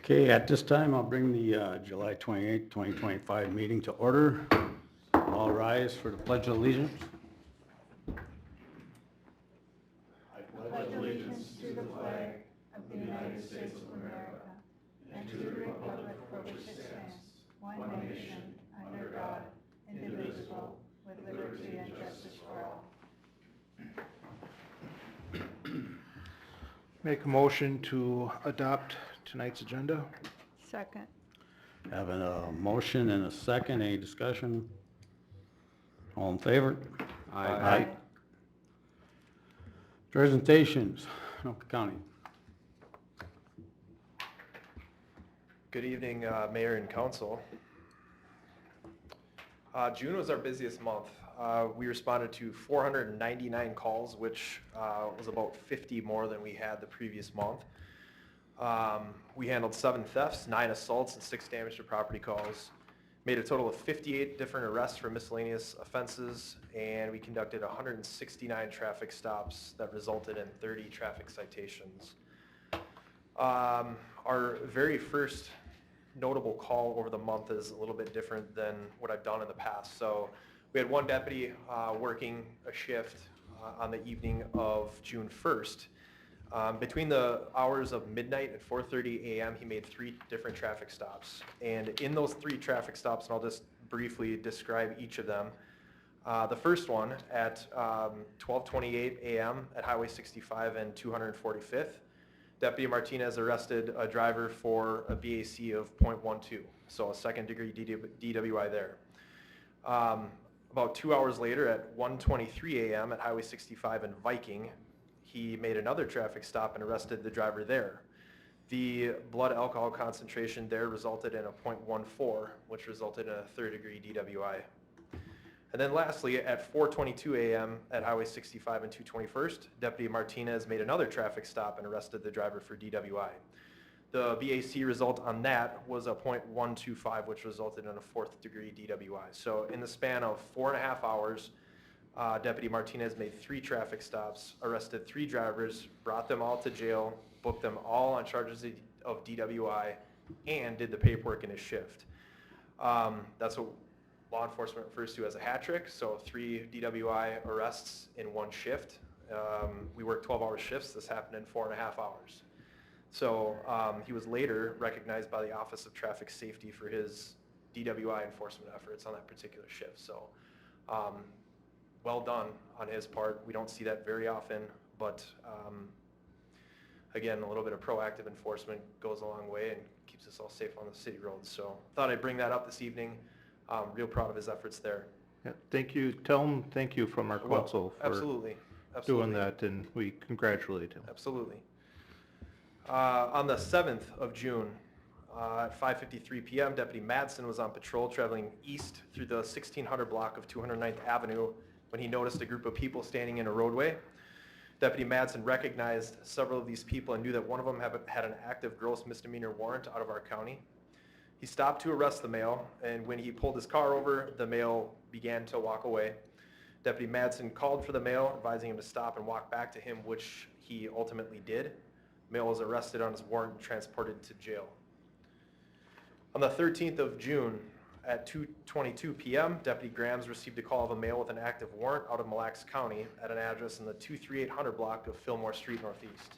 Okay, at this time, I'll bring the July 28th, 2025 meeting to order. All rise for the Pledge of Allegiance. Pledge allegiance to the flag of the United States of America and to the republic for which it stands, one nation, under God, indivisible, with liberty and justice for all. Make a motion to adopt tonight's agenda. Second. Having a motion and a second, any discussion? All in favor? Aye. Presentations, Anoka County. Good evening, Mayor and Council. June was our busiest month. We responded to 499 calls, which was about 50 more than we had the previous month. We handled 7 thefts, 9 assaults, and 6 damage to property calls. Made a total of 58 different arrests for miscellaneous offenses, and we conducted 169 traffic stops that resulted in 30 traffic citations. Our very first notable call over the month is a little bit different than what I've done in the past. So we had one deputy working a shift on the evening of June 1st. Between the hours of midnight and 4:30 a.m., he made 3 different traffic stops. And in those 3 traffic stops, and I'll just briefly describe each of them. The first one at 12:28 a.m. at Highway 65 and 245th, Deputy Martinez arrested a driver for a BAC of .12, so a second-degree DWI there. About 2 hours later at 1:23 a.m. at Highway 65 and Viking, he made another traffic stop and arrested the driver there. The blood alcohol concentration there resulted in a .14, which resulted in a third-degree DWI. And then lastly, at 4:22 a.m. at Highway 65 and 221st, Deputy Martinez made another traffic stop and arrested the driver for DWI. The BAC result on that was a .125, which resulted in a 4th-degree DWI. So in the span of 4.5 hours, Deputy Martinez made 3 traffic stops, arrested 3 drivers, brought them all to jail, booked them all on charges of DWI, and did the paperwork in his shift. That's what law enforcement refers to as a hat trick, so 3 DWI arrests in one shift. We worked 12-hour shifts. This happened in 4.5 hours. So he was later recognized by the Office of Traffic Safety for his DWI enforcement efforts on that particular shift. So well done on his part. We don't see that very often, but again, a little bit of proactive enforcement goes a long way and keeps us all safe on the city roads. So thought I'd bring that up this evening. Real proud of his efforts there. Yeah, thank you. Tell him thank you from our council for Absolutely. doing that, and we congratulate him. Absolutely. On the 7th of June, at 5:53 p.m., Deputy Madsen was on patrol traveling east through the 1600 block of 209th Avenue when he noticed a group of people standing in a roadway. Deputy Madsen recognized several of these people and knew that one of them had an active gross misdemeanor warrant out of our county. He stopped to arrest the male, and when he pulled his car over, the male began to walk away. Deputy Madsen called for the male, advising him to stop and walk back to him, which he ultimately did. The male was arrested on his warrant and transported to jail. On the 13th of June at 2:22 p.m., Deputy Grams received a call of a male with an active warrant out of Mille Lacs County at an address in the 23800 block of Fillmore Street Northeast.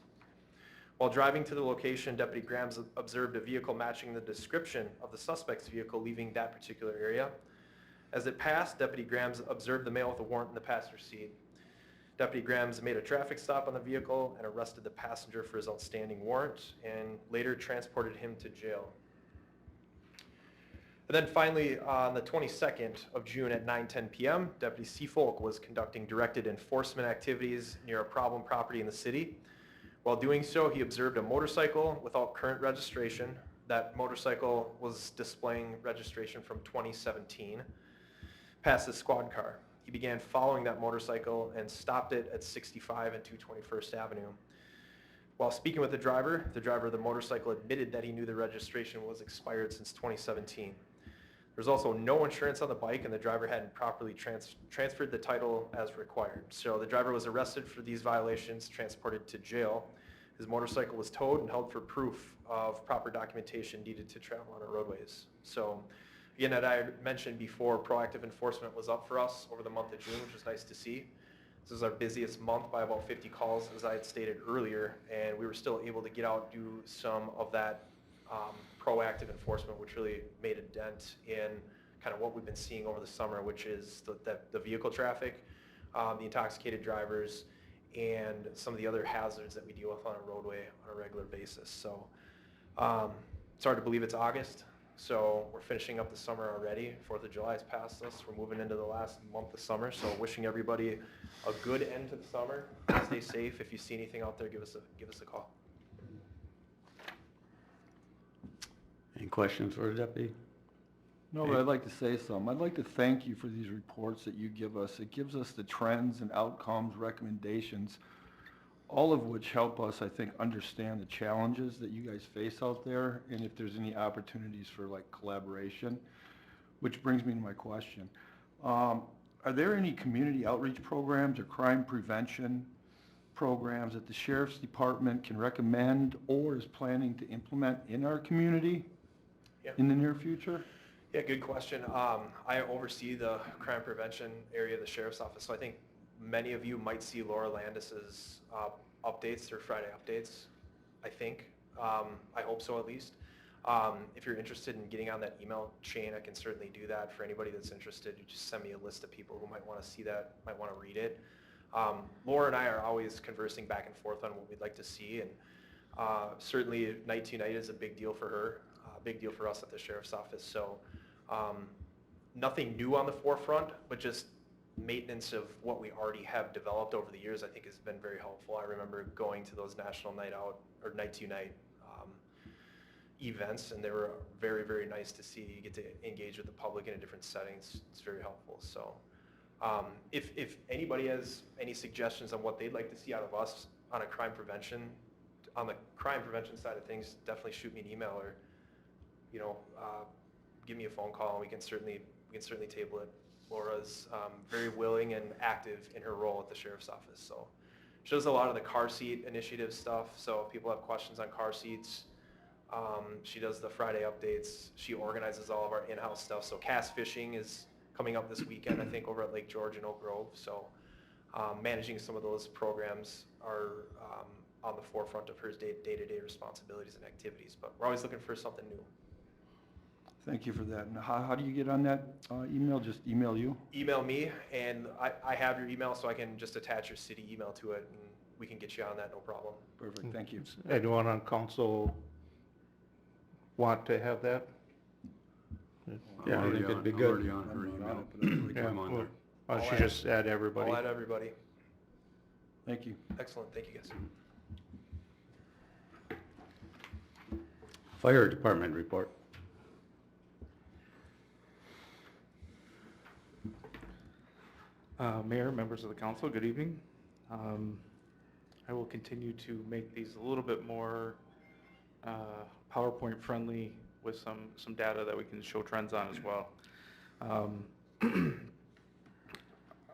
While driving to the location, Deputy Grams observed a vehicle matching the description of the suspect's vehicle leaving that particular area. As it passed, Deputy Grams observed the male with a warrant in the passenger seat. Deputy Grams made a traffic stop on the vehicle and arrested the passenger for his outstanding warrant and later transported him to jail. And then finally, on the 22nd of June at 9:10 p.m., Deputy C. Folk was conducting directed enforcement activities near a problem property in the city. While doing so, he observed a motorcycle without current registration. That motorcycle was displaying registration from 2017, past his squad car. He began following that motorcycle and stopped it at 65 and 221st Avenue. While speaking with the driver of the motorcycle admitted that he knew the registration was expired since 2017. There's also no insurance on the bike, and the driver hadn't properly transferred the title as required. So the driver was arrested for these violations, transported to jail. His motorcycle was towed and held for proof of proper documentation needed to travel on our roadways. So again, as I mentioned before, proactive enforcement was up for us over the month of June, which was nice to see. This is our busiest month by about 50 calls, as I had stated earlier, and we were still able to get out and do some of that proactive enforcement, which really made a dent in kind of what we've been seeing over the summer, which is the vehicle traffic, the intoxicated drivers, and some of the other hazards that we deal with on a roadway on a regular basis. So it's hard to believe it's August, so we're finishing up the summer already. 4th of July has passed us. We're moving into the last month of summer, so wishing everybody a good end to the summer. Stay safe. If you see anything out there, give us a call. Any questions for the deputy? No, but I'd like to say something. I'd like to thank you for these reports that you give us. It gives us the trends and outcomes, recommendations, all of which help us, I think, understand the challenges that you guys face out there, and if there's any opportunities for like collaboration, which brings me to my question. Are there any community outreach programs or crime prevention programs that the Sheriff's Department can recommend or is planning to implement in our community in the near future? Yeah, good question. I oversee the crime prevention area of the Sheriff's Office, so I think many of you might see Laura Landis's updates, her Friday updates, I think. I hope so, at least. If you're interested in getting on that email chain, I can certainly do that. For anybody that's interested, you just send me a list of people who might want to see that, might want to read it. Laura and I are always conversing back and forth on what we'd like to see, and certainly night to night is a big deal for her, a big deal for us at the Sheriff's Office. So nothing new on the forefront, but just maintenance of what we already have developed over the years, I think has been very helpful. I remember going to those national night out or night to night events, and they were very, very nice to see. You get to engage with the public in a different settings. It's very helpful. So if anybody has any suggestions on what they'd like to see out of us on the crime prevention side of things, definitely shoot me an email or, give me a phone call, and we can certainly table it. Laura's very willing and active in her role at the Sheriff's Office. So she does a lot of the car seat initiative stuff. So if people have questions on car seats, she does the Friday updates. She organizes all of our in-house stuff. So cast fishing is coming up this weekend, I think, over at Lake George and Oak Grove. So managing some of those programs are on the forefront of her day-to-day responsibilities and activities. But we're always looking for something new. Thank you for that. And how do you get on that email? Just email you? Email me, and I have your email, so I can just attach your city email to it, and we can get you on that, no problem. Perfect, thank you. Anyone on council want to have that? Yeah, I think it'd be I'm good. already on her email, but I'd like to- I'm on there. Why don't you just add everybody? I'll add everybody. Thank you. Excellent, thank you guys. Fire department report. Mayor, members of the council, good evening. I will continue to make these a little bit more PowerPoint friendly with some data that we can show trends on as well.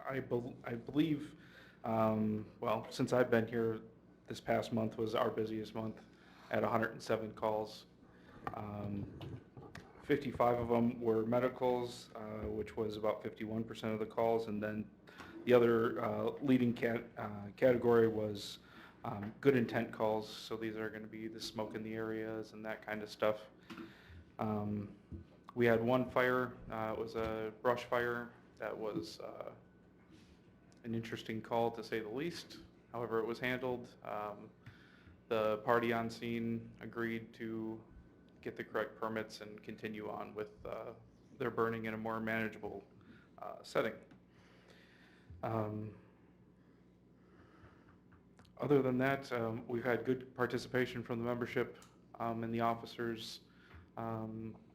I believe, well, since I've been here, this past month was our busiest month at 107 calls. 55 of them were medicals, which was about 51% of the calls, and then the other leading category was good intent calls. So these are going to be the smoke in the areas and that kind of stuff. We had one fire. It was a brush fire. That was an interesting call, to say the least. However, it was handled. The party on scene agreed to get the correct permits and continue on with their burning in a more manageable setting. Other than that, we've had good participation from the membership and the officers.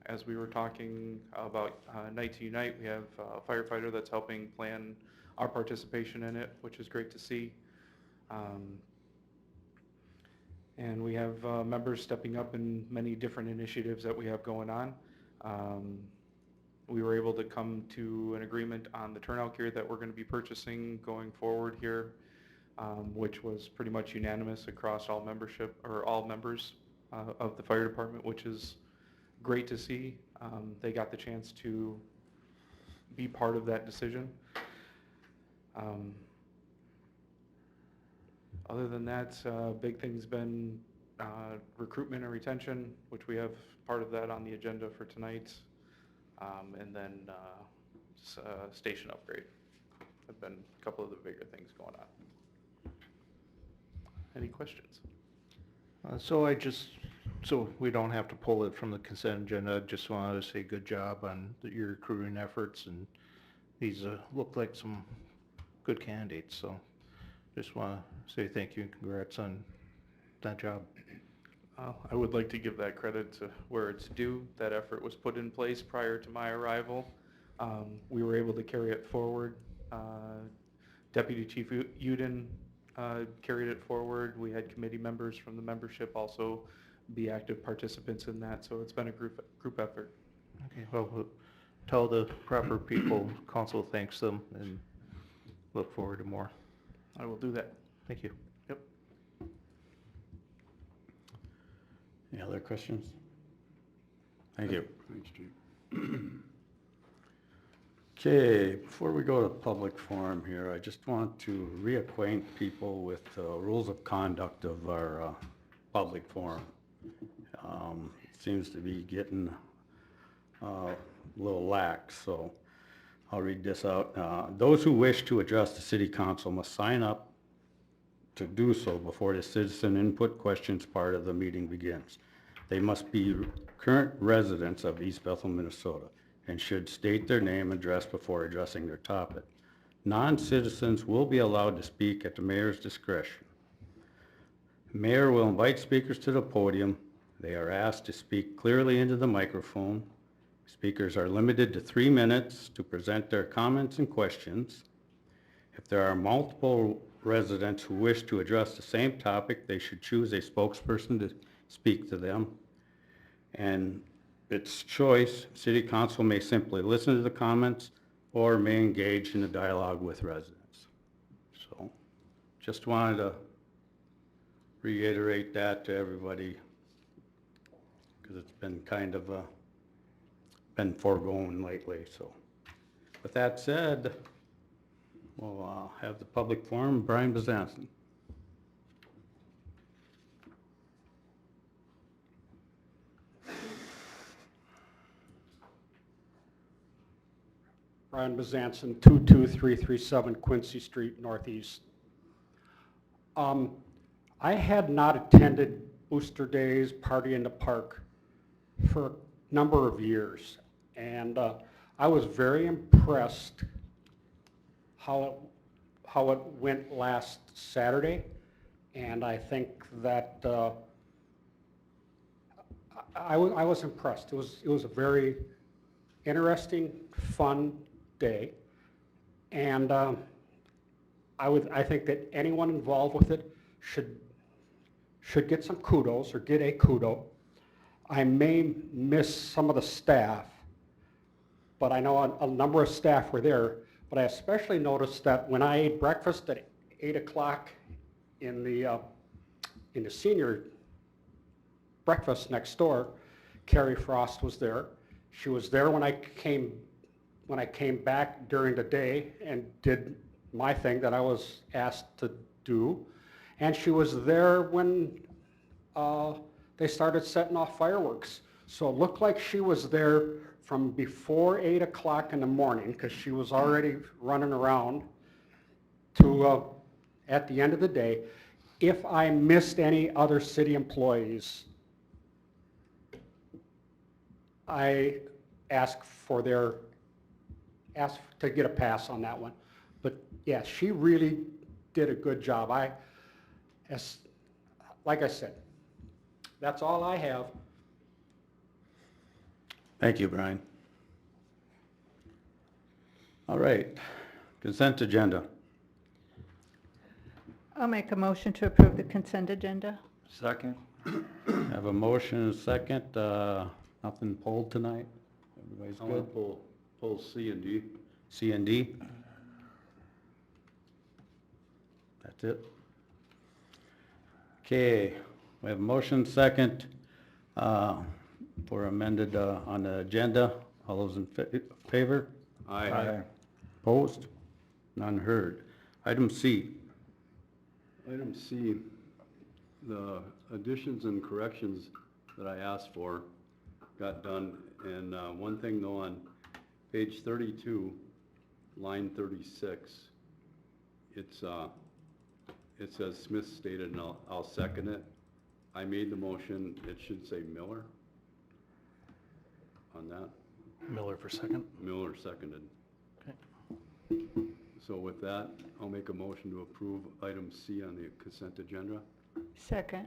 As we were talking about Night to Unite, we have a firefighter that's helping plan our participation in it, which is great to see. And we have members stepping up in many different initiatives that we have going on. We were able to come to an agreement on the turnout gear that we're going to be purchasing going forward here, which was pretty much unanimous across all membership, or all members. of the fire department, which is great to see. They got the chance to be part of that decision. Other than that, big thing's been recruitment and retention, which we have part of that on the agenda for tonight. And then station upgrade have been a couple of the bigger things going on. Any questions? So we don't have to pull it from the consent agenda, just wanted to say good job on your recruiting efforts, and these look like some good candidates, so just want to say thank you and congrats on that job. I would like to give that credit to where it's due. That effort was put in place prior to my arrival. We were able to carry it forward. Deputy Chief Uden carried it forward. We had committee members from the membership also be active participants in that, so it's been a group effort. Okay, well, we'll tell the proper people, council thanks them, and look forward to more. I will do that. Thank you. Yep. Any other questions? Thank you. Thanks, Chief. Okay, before we go to public forum here, I just want to reacquaint people with the rules of conduct of our public forum. It seems to be getting a little lax, so I'll read this out. Those who wish to address the city council must sign up to do so before the citizen input questions part of the meeting begins. They must be current residents of East Bethel, Minnesota, and should state their name and address before addressing their topic. Non-citizens will be allowed to speak at the mayor's discretion. Mayor will invite speakers to the podium. They are asked to speak clearly into the microphone. Speakers are limited to 3 minutes to present their comments and questions. If there are multiple residents who wish to address the same topic, they should choose a spokesperson to speak to them. And its choice, city council may simply listen to the comments or may engage in a dialogue with residents. So just wanted to reiterate that to everybody, because it's been kind of been foregone lately. So with that said, we'll have the public forum. Brian Bezanson. Brian Bezanson, 22337 Quincy Street, Northeast. I had not attended Booster Days Party in the Park for a number of years, and I was very impressed how it went last Saturday, and I think that I was impressed. It was a very interesting, fun day, and I think that anyone involved with it should get some kudos or get a kudo. I may miss some of the staff, but I know a number of staff were there. But I especially noticed that when I ate breakfast at 8 o'clock in the senior breakfast next door, Carrie Frost was there. She was there when I came back during the day and did my thing that I was asked to do. And she was there when they started setting off fireworks. So it looked like she was there from before 8 o'clock in the morning, because she was already running around, to at the end of the day. If I missed any other city employees, I asked to get a pass on that one. But yeah, she really did a good job. Like I said, that's all I have. Thank you, Brian. All right, consent agenda. I'll make a motion to approve the consent agenda. Second? Have a motion and a second. Nothing pulled tonight? Everybody's good? Pull C and D. C and D? That's it? Okay, we have a motion second for amended on the agenda. All those in favor? Aye. Opposed? None heard. Item C. Item C, the additions and corrections that I asked for got done, and one thing though, on page 32, line 36, it says Smith stated, and I'll second it. I made the motion, it should say Miller on that. Miller for second. Miller seconded. Okay. So with that, I'll make a motion to approve item C on the consent agenda. Second.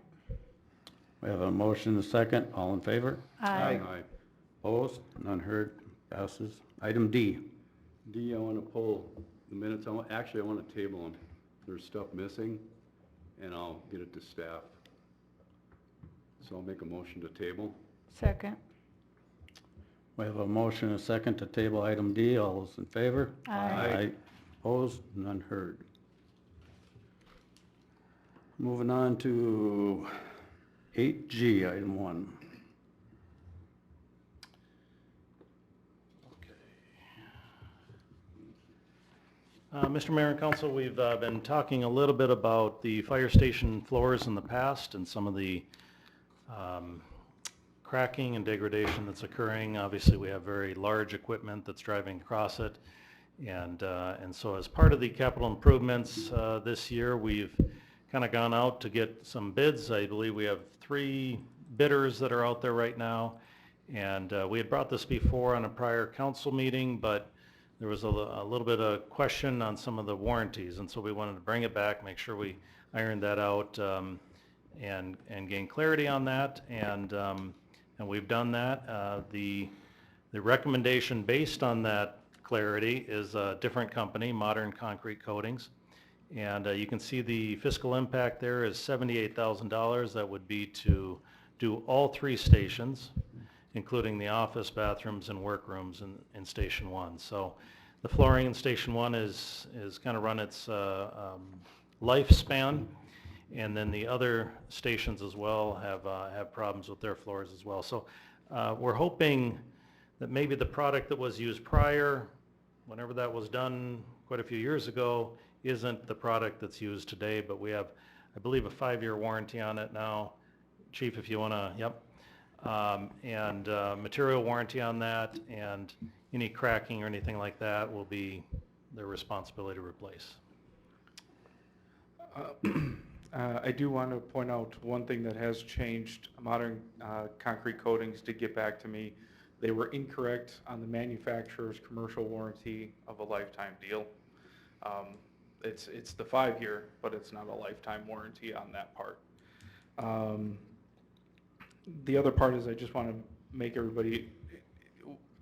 We have a motion and a second. All in favor? Aye. Aye. Opposed? None heard. Passes. Item D. D, I want to pull the minutes. Actually, I want to table them. There's stuff missing, and I'll get it to staff. So I'll make a motion to table. Second. We have a motion and a second to table item D. All those in favor? Aye. Opposed? None heard. Moving on to 8G, item 1. Mr. Mayor and Council, we've been talking a little bit about the fire station floors in the past and some of the cracking and degradation that's occurring. Obviously, we have very large equipment that's driving across it. And so as part of the capital improvements this year, we've kind of gone out to get some bids. I believe we have 3 bidders that are out there right now. And we had brought this before on a prior council meeting, but there was a little bit of question on some of the warranties. And so we wanted to bring it back, make sure we ironed that out and gain clarity on that. And we've done that. The recommendation based on that clarity is a different company, Modern Concrete Coatings. And you can see the fiscal impact there is $78,000. That would be to do all 3 stations, including the office, bathrooms, and workrooms in Station 1. So the flooring in Station 1 is kind of run its lifespan, and then the other stations as well have problems with their floors as well. So we're hoping that maybe the product that was used prior, whenever that was done quite a few years ago, isn't the product that's used today, but we have, I believe, a 5-year warranty on it now. Chief, if you want to, yep. And material warranty on that, and any cracking or anything like that will be their responsibility to replace. I do want to point out one thing that has changed. Modern Concrete Coatings did get back to me. They were incorrect on the manufacturer's commercial warranty of a lifetime deal. It's the 5-year, but it's not a lifetime warranty on that part. The other part is I just want to make everybody,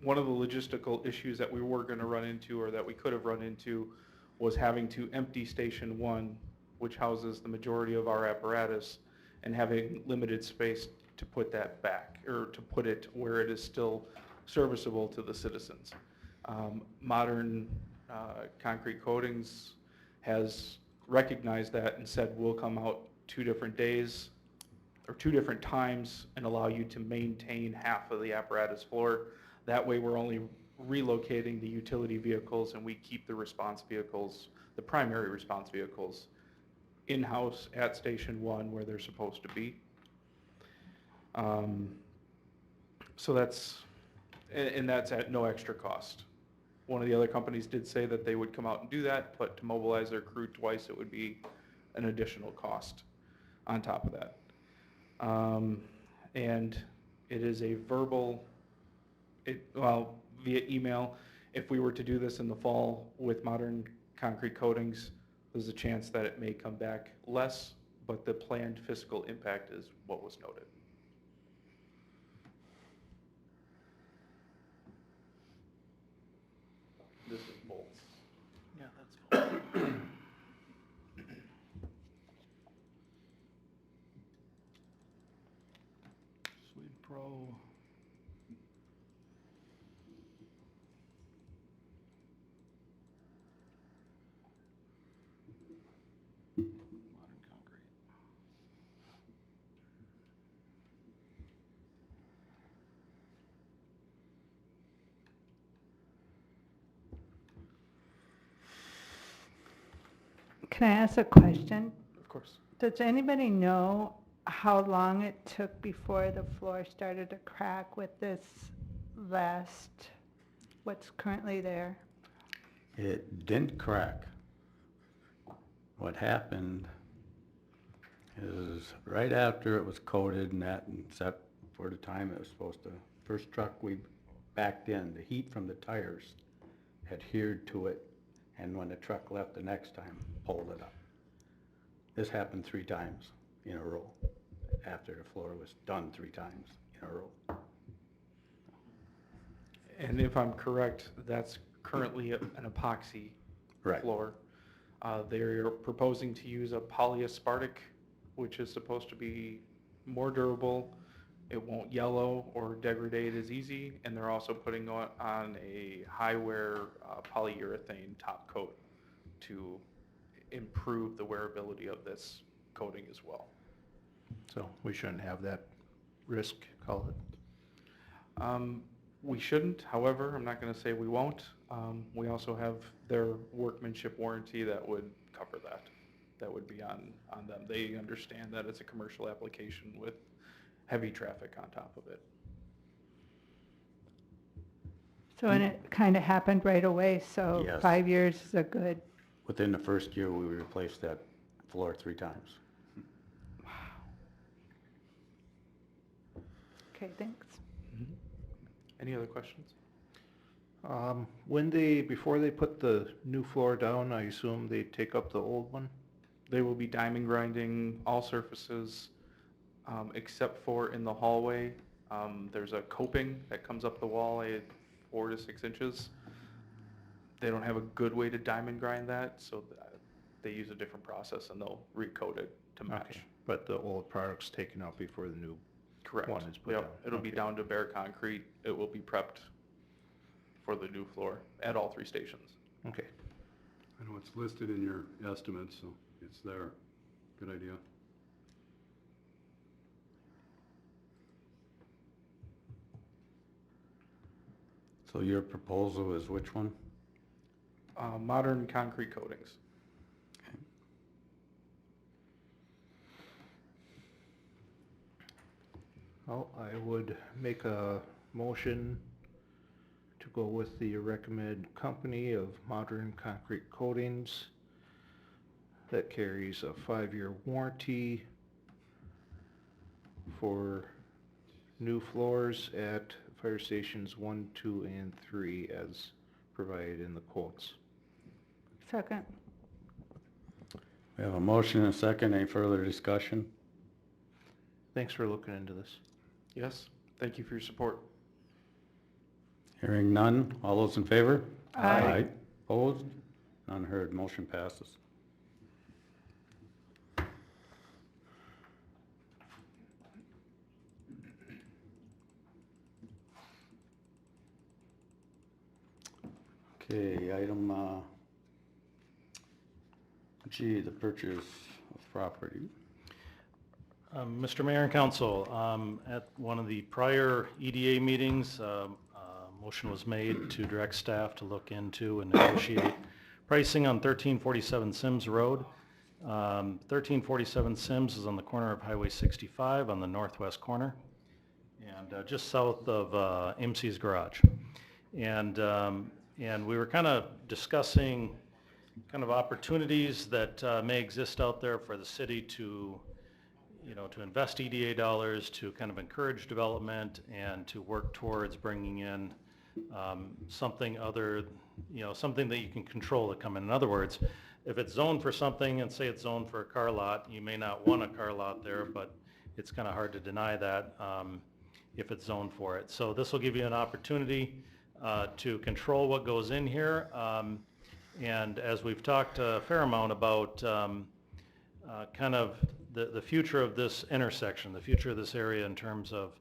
one of the logistical issues that we were going to run into, or that we could have run into, was having to empty Station 1, which houses the majority of our apparatus, and having limited space to put that back, or to put it where it is still serviceable to the citizens. Modern Concrete Coatings has recognized that and said we'll come out 2 different days or 2 different times and allow you to maintain half of the apparatus floor. That way we're only relocating the utility vehicles, and we keep the response vehicles, the primary response vehicles, in-house at Station 1 where they're supposed to be. So that's at no extra cost. One of the other companies did say that they would come out and do that, but to mobilize their crew twice, it would be an additional cost on top of that. And it is a verbal, via email. If we were to do this in the fall with Modern Concrete Coatings, there's a chance that it may come back less, but the planned fiscal impact is what was noted. This is bolts. Yeah, that's fine. Sweet Pro. Modern Concrete. Can I ask a question? Of course. Does anybody know how long it took before the floor started to crack with this last, what's currently there? It didn't crack. What happened is right after it was coated and that, and set for the time it was supposed to, first truck we backed in, the heat from the tires adhered to it, and when the truck left the next time, pulled it up. This happened 3 times in a row, after the floor was done 3 times in a row. And if I'm correct, that's currently an epoxy Right. floor. They're proposing to use a polyaspartic, which is supposed to be more durable. It won't yellow or degrade as easy, and they're also putting on a high-wear polyurethane top coat to improve the wearability of this coating as well. So we shouldn't have that risk, call it. We shouldn't, however, I'm not going to say we won't. We also have their workmanship warranty that would cover that. That would be on them. They understand that it's a commercial application with heavy traffic on top of it. So, and it kind of happened right away, so Yes. 5 years is a good, Within the first year, we replaced that floor 3 times. okay, thanks. Any other questions? Before they put the new floor down, I assume they take up the old one? They will be diamond grinding all surfaces except for in the hallway. There's a coping that comes up the wall at 4 to 6 inches. They don't have a good way to diamond grind that, so they use a different process and they'll recoat it to match. Okay, but the old product's taken out before the new Correct. one is put Yep. down. It'll be Okay. down to bare concrete. It will be prepped for the new floor at all 3 stations. Okay. I know it's listed in your estimates, so it's there. Good idea. So your proposal is which one? Modern concrete coatings. Well, I would make a motion to go with the recommended company of Modern Concrete Coatings that carries a 5-year warranty for new floors at fire stations 1, 2, and 3 as provided in the quotes. Second. We have a motion and a second. Any further discussion? Thanks for looking into this. Yes, thank you for your support. Hearing none. All those in favor? Aye. Opposed? None heard. Motion passes. Okay, item G, the purchase of property. Mr. Mayor and Council, at one of the prior EDA meetings, motion was made to direct staff to look into and negotiate pricing on 1347 Sims Road. 1347 Sims is on the corner of Highway 65 on the northwest corner, and just south of MC's Garage. And we were kind of discussing kind of opportunities that may exist out there for the city to, to invest EDA dollars, to kind of encourage development and to work towards bringing in something other, something that you can control to come in. In other words, if it's zoned for something and say it's zoned for a car lot, you may not want a car lot there, but it's kind of hard to deny that if it's zoned for it. So this will give you an opportunity to control what goes in here. And as we've talked a fair amount about kind of the future of this intersection, the future of this area in terms of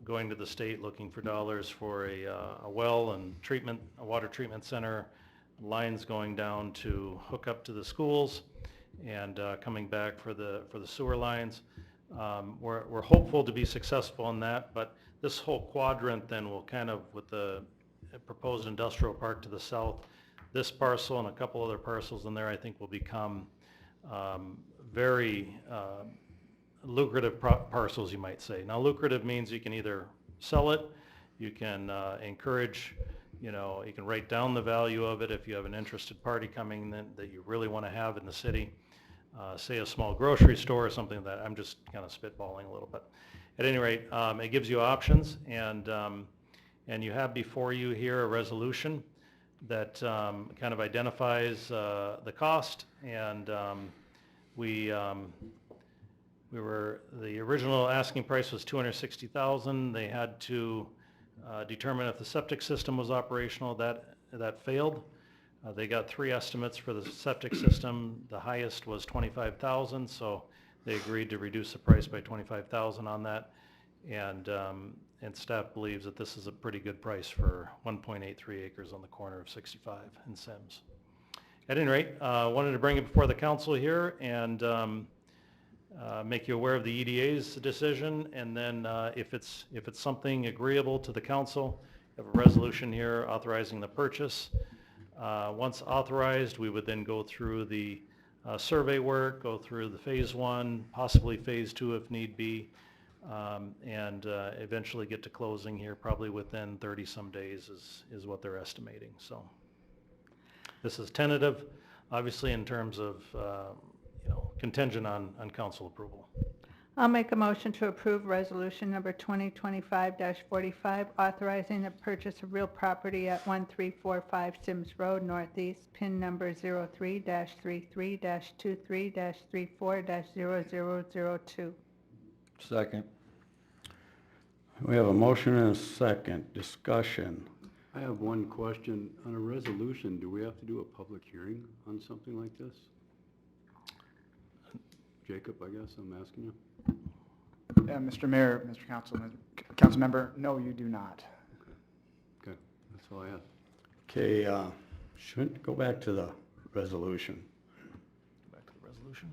going to the state looking for dollars for a well and a water treatment center, lines going down to hook up to the schools, and coming back for the sewer lines. We're hopeful to be successful in that, but this whole quadrant then will kind of, with the proposed industrial park to the south, this parcel and a couple other parcels in there, I think will become very lucrative parcels, you might say. Now, lucrative means you can either sell it, you can encourage, you can write down the value of it if you have an interested party coming in that you really want to have in the city. Say a small grocery store or something like that. I'm just kind of spitballing a little bit. At any rate, it gives you options, and you have before you here a resolution that kind of identifies the cost, and the original asking price was $260,000. They had to determine if the septic system was operational. That failed. They got 3 estimates for the septic system. The highest was $25,000, so they agreed to reduce the price by $25,000 on that. And staff believes that this is a pretty good price for 1.83 acres on the corner of 65 and Sims. At any rate, wanted to bring it before the council here and make you aware of the EDA's decision, and then if it's something agreeable to the council, we have a resolution here authorizing the purchase. Once authorized, we would then go through the survey work, go through the phase 1, possibly phase 2 if need be, and eventually get to closing here probably within 30-some days is what they're estimating. So this is tentative, obviously, in terms of contingent on council approval. I'll make a motion to approve resolution number 2025-45, authorizing the purchase of real property at 1345 Sims Road Northeast, PIN number 03-33-23-34-0002. Second. We have a motion and a second. Discussion. I have one question. On a resolution, do we have to do a public hearing on something like this? Jacob, I guess I'm asking you. Mr. Mayor, Mr. Council Member, no, you do not. Okay, that's all I have. Okay, shouldn't go back to the resolution. Back to the resolution.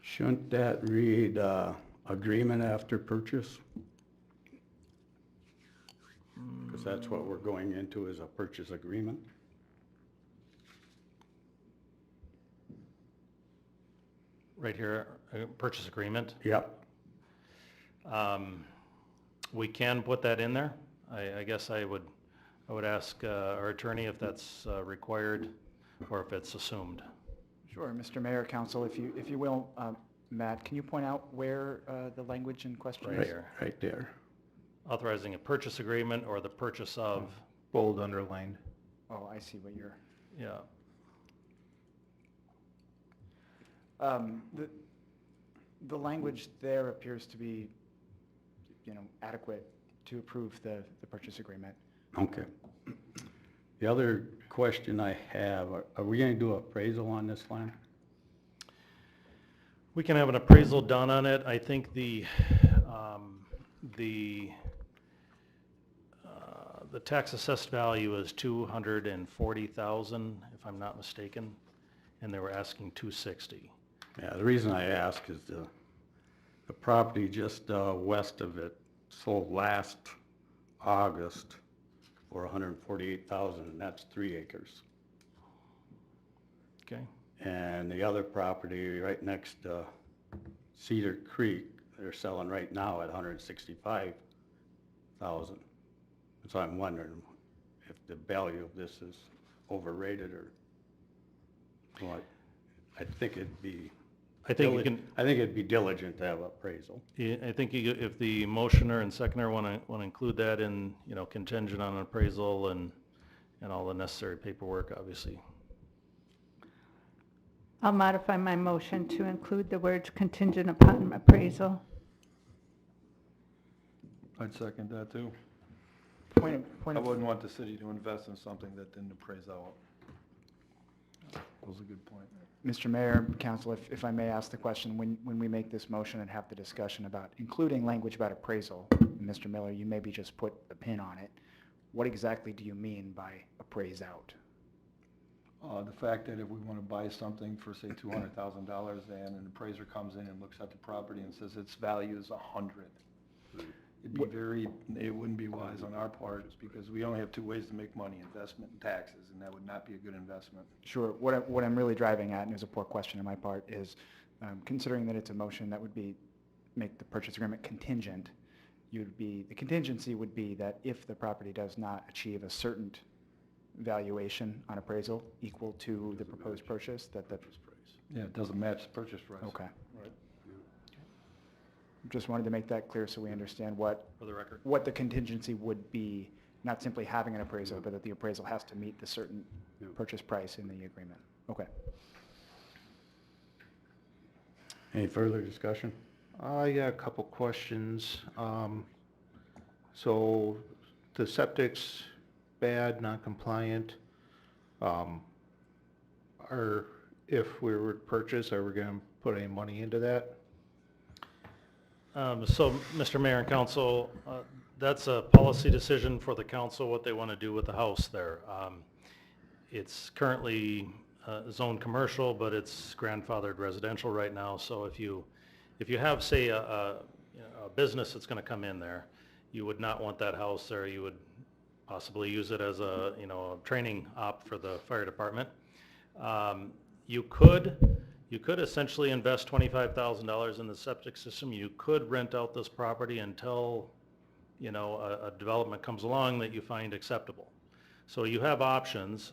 Shouldn't that read agreement after purchase? Because that's what we're going into, is a purchase agreement. Right here, purchase agreement. Yep. We can put that in there. I guess I would ask our attorney if that's required or if it's assumed. Sure, Mr. Mayor, Council, if you will, Matt, can you point out where the language in question Right is? here. Right there. Authorizing a purchase agreement or the purchase of, Bold underlined. Oh, I see what you're... yeah. The language there appears to be, adequate to approve the purchase agreement. Okay. The other question I have, are we going to do appraisal on this land? We can have an appraisal done on it. I think the tax assessed value is $240,000, if I'm not mistaken, and they were asking $260,000. Yeah, the reason I ask is the property just west of it sold last August for $148,000, and that's 3 acres. Okay. And the other property right next to Cedar Creek, they're selling right now at $165,000. So I'm wondering if the value of this is overrated or what. I think it'd be diligent to have appraisal. Yeah, I think if the motioner and seconder want to include that in, contingent on appraisal and all the necessary paperwork, obviously. I'll modify my motion to include the words contingent upon appraisal. I'd second that too. Point I of wouldn't want the city to invest in something that didn't appraise out. That was a good point. Mr. Mayor, Council, if I may ask the question, when we make this motion and have the discussion about including language about appraisal, and Mr. Miller, you maybe just put a pin on it, what exactly do you mean by appraise out? The fact that if we want to buy something for, say, $200,000 and an appraiser comes in and looks at the property and says its value is 100, it wouldn't be wise on our part, because we only have two ways to make money, investment and taxes, and that would not be a good investment. Sure. What I'm really driving at, and it was a poor question on my part, is considering that it's a motion that would be, make the purchase agreement contingent, the contingency would be that if the property does not achieve a certain valuation on appraisal equal to the proposed purchase, that the, Yeah, it doesn't match the purchase price. okay. Just wanted to make that clear so we understand what, For the record. what the contingency would be, not simply having an appraisal, but that the appraisal has to meet the certain Yeah. purchase price in the agreement. Okay. Any further discussion? I got a couple questions. So the septic's bad, non-compliant. If we were to purchase, are we gonna put any money into that? So, Mr. Mayor and Council, that's a policy decision for the council, what they want to do with the house there. It's currently zoned commercial, but it's grandfathered residential right now, so if you have, say, a business that's going to come in there, you would not want that house there. You would possibly use it as a training op for the fire department. You could essentially invest $25,000 in the septic system. You could rent out this property until, a development comes along that you find acceptable. So you have options,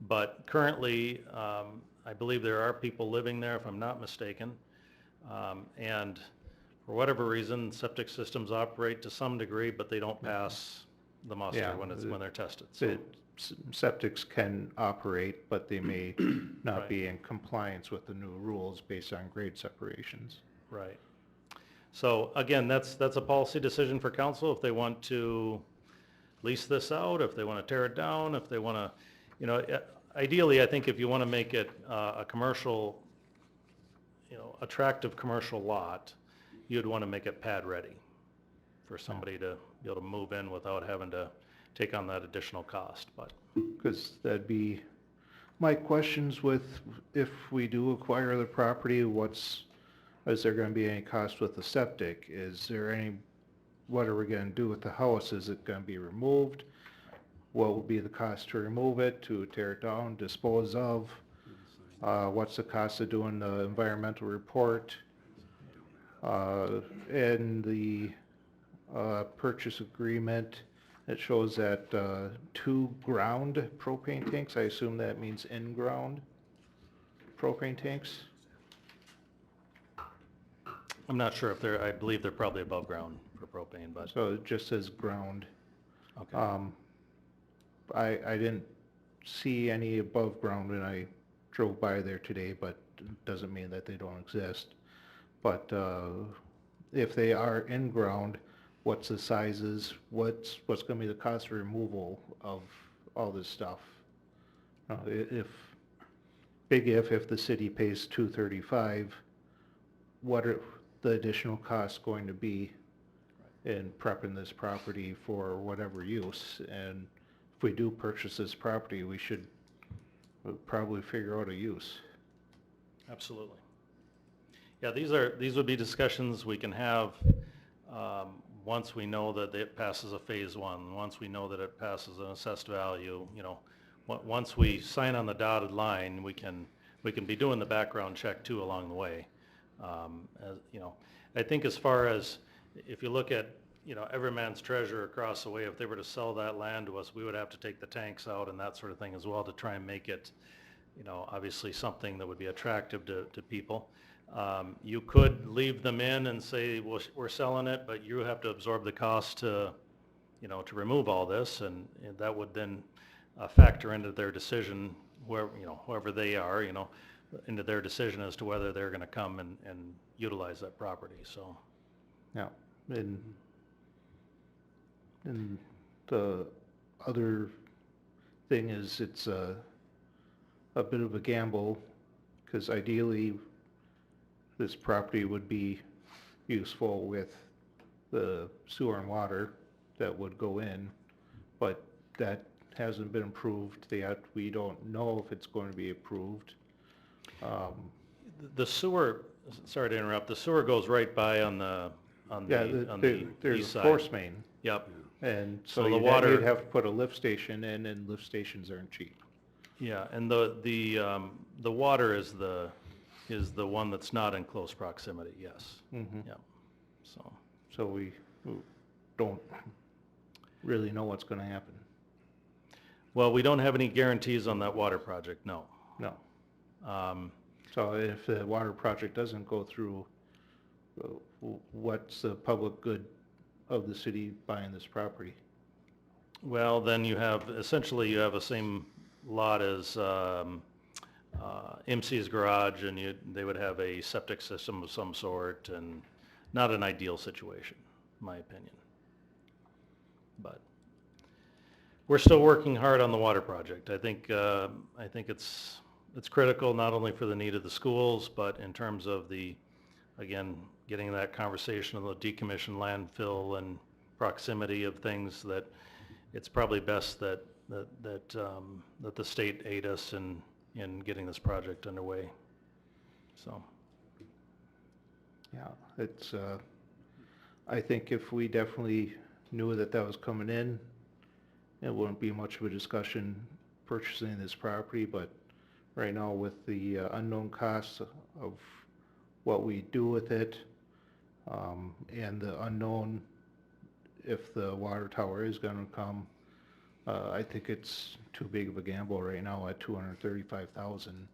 but currently, I believe there are people living there, if I'm not mistaken. And for whatever reason, septic systems operate to some degree, but they don't pass the muster Yeah, when they're tested. So, Septics can operate, but they may not Right. be in compliance with the new rules based on grade separations. right. So again, that's a policy decision for council if they want to lease this out, if they want to tear it down, if they want to, ideally, I think if you want to make it a commercial, attractive commercial lot, you'd want to make it pad ready for somebody to be able to move in without having to take on that additional cost, but. Because that'd be my questions with, if we do acquire the property, is there gonna be any cost with the septic? What are we gonna do with the house? Is it gonna be removed? What would be the cost to remove it, to tear it down, dispose of? What's the cost of doing the environmental report? And the purchase agreement, it shows that 2 ground propane tanks, I assume that means in-ground propane tanks? I'm not sure if I believe they're probably above ground for propane, but, So it just says ground. okay. I didn't see any above ground when I drove by there today, but it doesn't mean that they don't exist. But if they are in-ground, what's the sizes, what's gonna be the cost of removal of all this stuff? If the city pays $235, what are the additional costs going to be in prepping this property for whatever use? And if we do purchase this property, we'll probably figure out a use. Absolutely. Yeah, these would be discussions we can have once we know that it passes a phase 1, once we know that it passes an assessed value, once we sign on the dotted line, we can be doing the background check too along the way. I think as far as, if you look at, every man's treasure across the way, if they were to sell that land to us, we would have to take the tanks out and that sort of thing as well to try and make it, obviously something that would be attractive to people. You could leave them in and say, well, we're selling it, but you have to absorb the cost to remove all this, and that would then factor into their decision, whoever they are, into their decision as to whether they're going to come and utilize that property, so. Yeah, and the other thing is, it's a bit of a gamble, because ideally, this property would be useful with the sewer and water that would go in, but that hasn't been approved yet. We don't know if it's going to be approved. The sewer, sorry to interrupt, the sewer goes right by on on Yeah, the, on the there's east a side. force main, Yep, and So so the you'd water- you'd have to put a lift station in, and lift stations aren't cheap. yeah, and the water is the one that's not in close proximity, yes. Mhm. Yep, so, So we don't really know what's gonna happen. well, we don't have any guarantees on that water project, no. No. Um, So if the water project doesn't go through, what's the public good of the city buying this property? Well, then you have, essentially you have the same lot as MC's garage, and they would have a septic system of some sort, and not an ideal situation, in my opinion. But we're still working hard on the water project. I think it's critical not only for the need of the schools, but in terms of again, getting that conversation on the decommissioned landfill and proximity of things, that it's probably best that the state aid us in getting this project underway, so. Yeah, it's, I think if we definitely knew that that was coming in, it wouldn't be much of a discussion purchasing this property, but right now with the unknown costs of what we do with it, and the unknown if the water tower is gonna come, I think it's too big of a gamble right now at $235,000.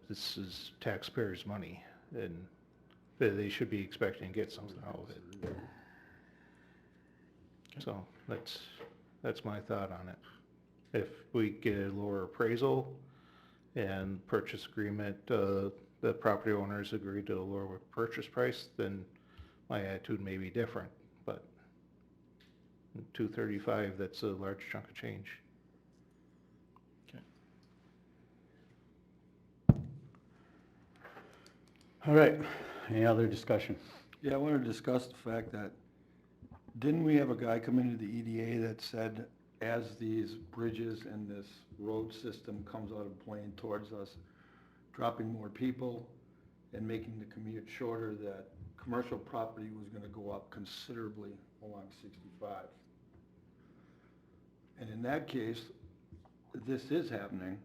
This is taxpayers' money, and they should be expecting to get something out of it. So that's my thought on it. If we get a lower appraisal and purchase agreement, the property owners agree to a lower purchase price, then my attitude may be different, but $235, that's a large chunk of change. All right, any other discussion? Yeah, I want to discuss the fact that, didn't we have a guy come into the EDA that said, as these bridges and this road system comes out of Blaine towards us, dropping more people and making the commute shorter, that commercial property was going to go up considerably along 65? And in that case, this is happening.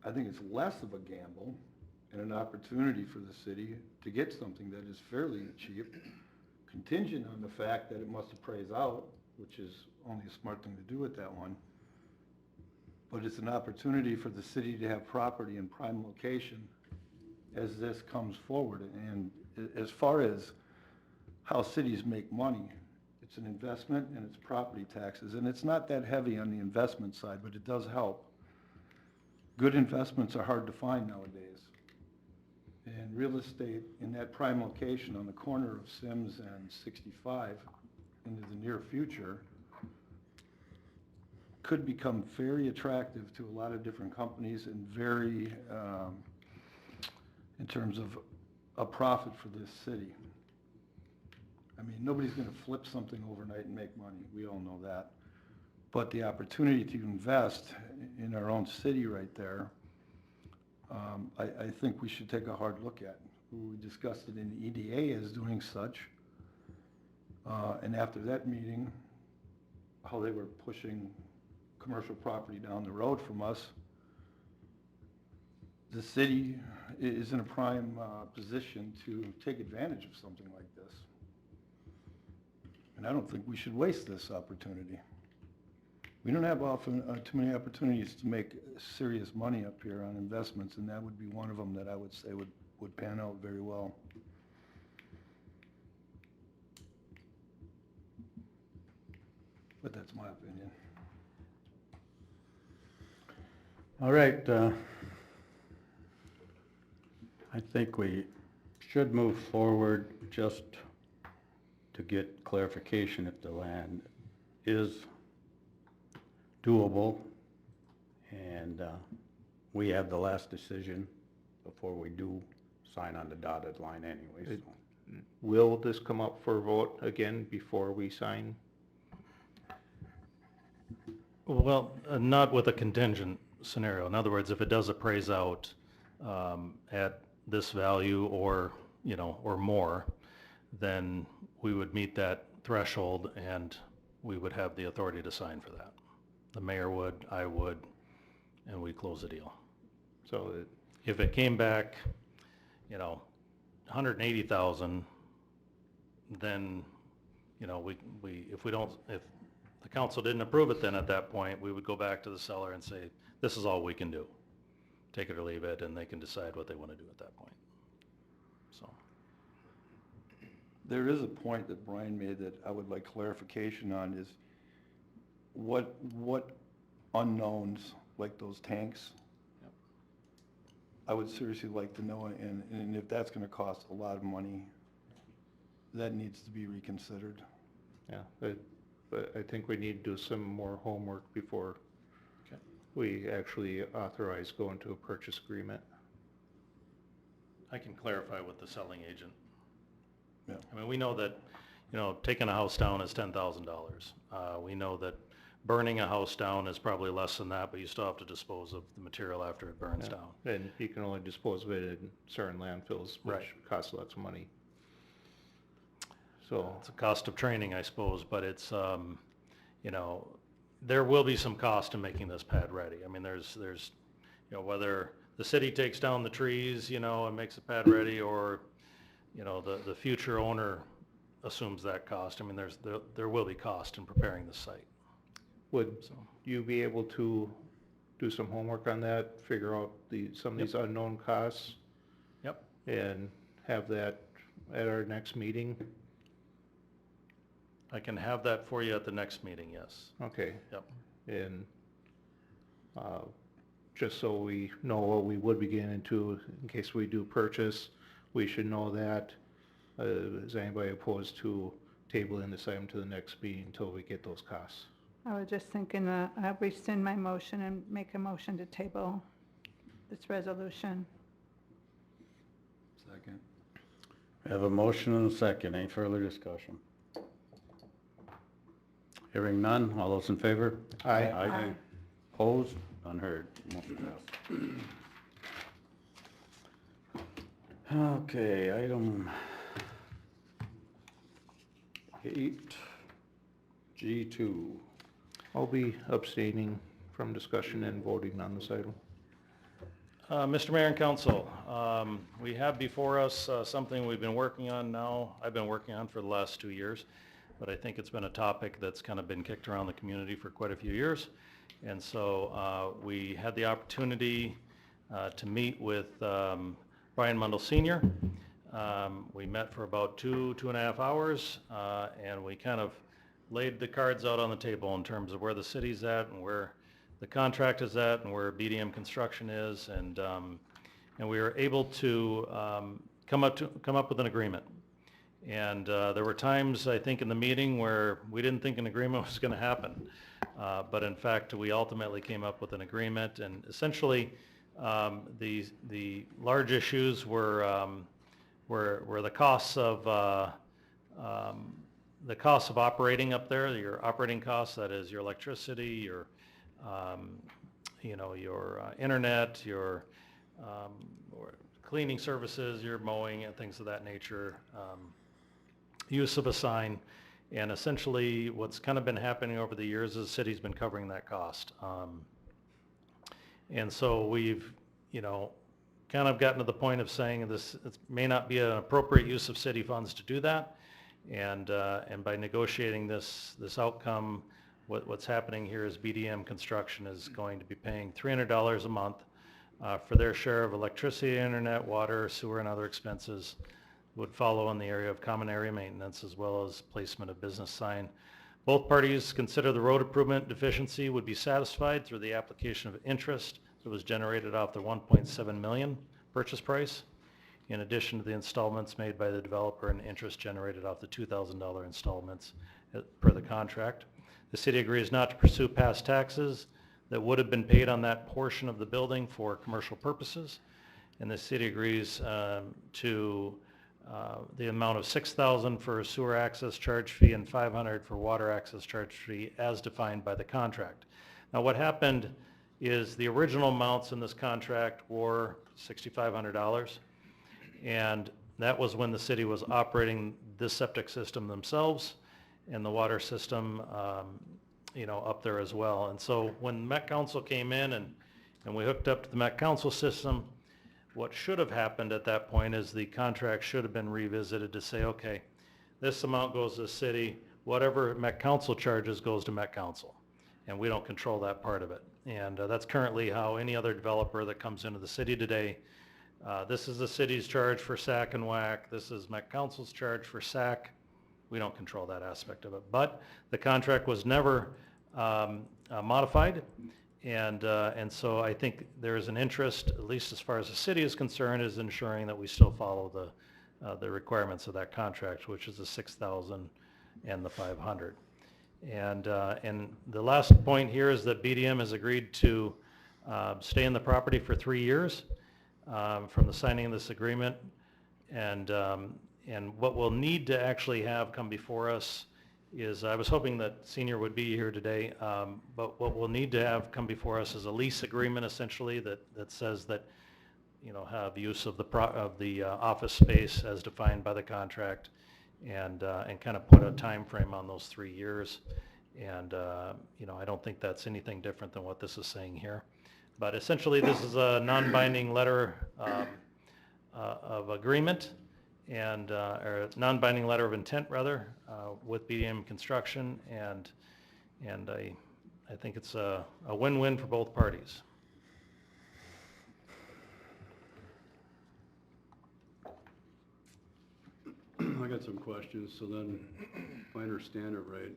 I think it's less of a gamble and an opportunity for the city to get something that is fairly cheap, contingent on the fact that it must appraise out, which is only a smart thing to do with that one. But it's an opportunity for the city to have property in prime location as this comes forward. And as far as how cities make money, it's an investment and it's property taxes. And it's not that heavy on the investment side, but it does help. Good investments are hard to find nowadays. And real estate in that prime location on the corner of Sims and 65 into the near future could become very attractive to a lot of different companies and very, in terms of a profit for this city. I mean, nobody's going to flip something overnight and make money. We all know that. But the opportunity to invest in our own city right there, I think we should take a hard look at. We discussed it in the EDA as doing such. And after that meeting, how they were pushing commercial property down the road from us, the city is in a prime position to take advantage of something like this. And I don't think we should waste this opportunity. We don't have often too many opportunities to make serious money up here on investments, and that would be one of them that I would say would pan out very well. But that's my opinion. All right, I think we should move forward just to get clarification if the land is doable, and we have the last decision before we do sign on the dotted line anyway. So. Will this come up for a vote again before we sign? Well, not with a contingent scenario. In other words, if it does appraise out at this value or or more, then we would meet that threshold and we would have the authority to sign for that. The mayor would, I would, and we'd close the deal. So If it came back, 180,000, then, if the council didn't approve it, then at that point, we would go back to the seller and say, this is all we can do. Take it or leave it, and they can decide what they want to do at that point. So, There is a point that Brian made that I would like clarification on, is what unknowns, like those tanks? Yep. I would seriously like to know, and if that's gonna cost a lot of money, that needs to be reconsidered. yeah, but I think we need to do some more homework before Okay. we actually authorize going to a purchase agreement. I can clarify with the selling agent. Yeah. I mean, we know that, taking a house down is $10,000. We know that burning a house down is probably less than that, but you still have to dispose of the material after it burns Yeah. down. And you can only dispose of it in certain landfills, Right. which costs lots of money. So, It's a cost of training, I suppose, but it's, there will be some cost in making this pad ready. I mean, there's, whether the city takes down the trees, and makes the pad ready, or, the future owner assumes that cost. I mean, there will be cost in preparing the site. would So, you be able to do some homework on that, figure out some of these unknown costs, yep, and have that at our next meeting? I can have that for you at the next meeting, yes. Okay. Yep. And just so we know what we would be getting into in case we do purchase, we should know that. Is anybody opposed to tabling this item to the next meeting until we get those costs? I was just thinking, I'll rescind my motion and make a motion to table this resolution. Second. We have a motion and a second. Any further discussion? Hearing none. All those in favor? Aye. Aye. Opposed? Unheard. Motion passed. Okay, item 8G2. I'll be abstaining from discussion and voting on this item. Mr. Mayor and Council, we have before us something we've been working on now. I've been working on for the last 2 years, but I think it's been a topic that's kind of been kicked around the community for quite a few years. And so we had the opportunity to meet with Brian Mundell Sr. We met for about 2.5 hours, and we kind of laid the cards out on the table in terms of where the city's at and where the contract is at and where BDM construction is, and we were able to come up with an agreement. And there were times, I think, in the meeting where we didn't think an agreement was going to happen, but in fact, we ultimately came up with an agreement. And essentially, the large issues were the costs of operating up there, your operating costs, that is your electricity, your internet, your or cleaning services, your mowing and things of that nature, use of a sign. And essentially what's kind of been happening over the years is the city's been covering that cost. And so we've, kind of gotten to the point of saying this it may not be an appropriate use of city funds to do that. And by negotiating this outcome, what's happening here is BDM Construction is going to be paying $300 a month for their share of electricity, internet, water, sewer, and other expenses. Would follow in the area of common area maintenance as well as placement of business sign. Both parties consider the road improvement deficiency would be satisfied through the application of interest that was generated off the $1.7 million purchase price, in addition to the installments made by the developer and interest generated off the $2,000 installments per the contract. The city agrees not to pursue past taxes that would have been paid on that portion of the building for commercial purposes. And the city agrees to the amount of $6,000 for a sewer access charge fee and $500 for water access charge fee as defined by the contract. Now what happened is the original amounts in this contract were $6,500, and That was when the city was operating this septic system themselves and the water system, up there as well. And so when Met Council came in and we hooked up to the Met Council system, what should have happened at that point is the contract should have been revisited to say, okay, this amount goes to the city, whatever Met Council charges goes to Met Council, and we don't control that part of it. And that's currently how any other developer that comes into the city today, this is the city's charge for SAC and WAC, this is Met Council's charge for SAC. We don't control that aspect of it. But the contract was never modified, and so I think there is an interest, at least as far as the city is concerned, is ensuring that we still follow the requirements of that contract, which is the 6,000 and the 500. And the last point here is that BDM has agreed to stay in the property for 3 years from the signing of this agreement. And what we'll need to actually have come before us is, I was hoping that Senior would be here today, but what we'll need to have come before us is a lease agreement essentially that says that, have use of the office space as defined by the contract, and kind of put a time frame on those 3 years. And I don't think that's anything different than what this is saying here. But essentially, this is a non-binding letter of agreement, and or non-binding letter of intent rather, with BDM Construction, and I think it's a win-win for both parties. I got some questions. So then, if I understand it right,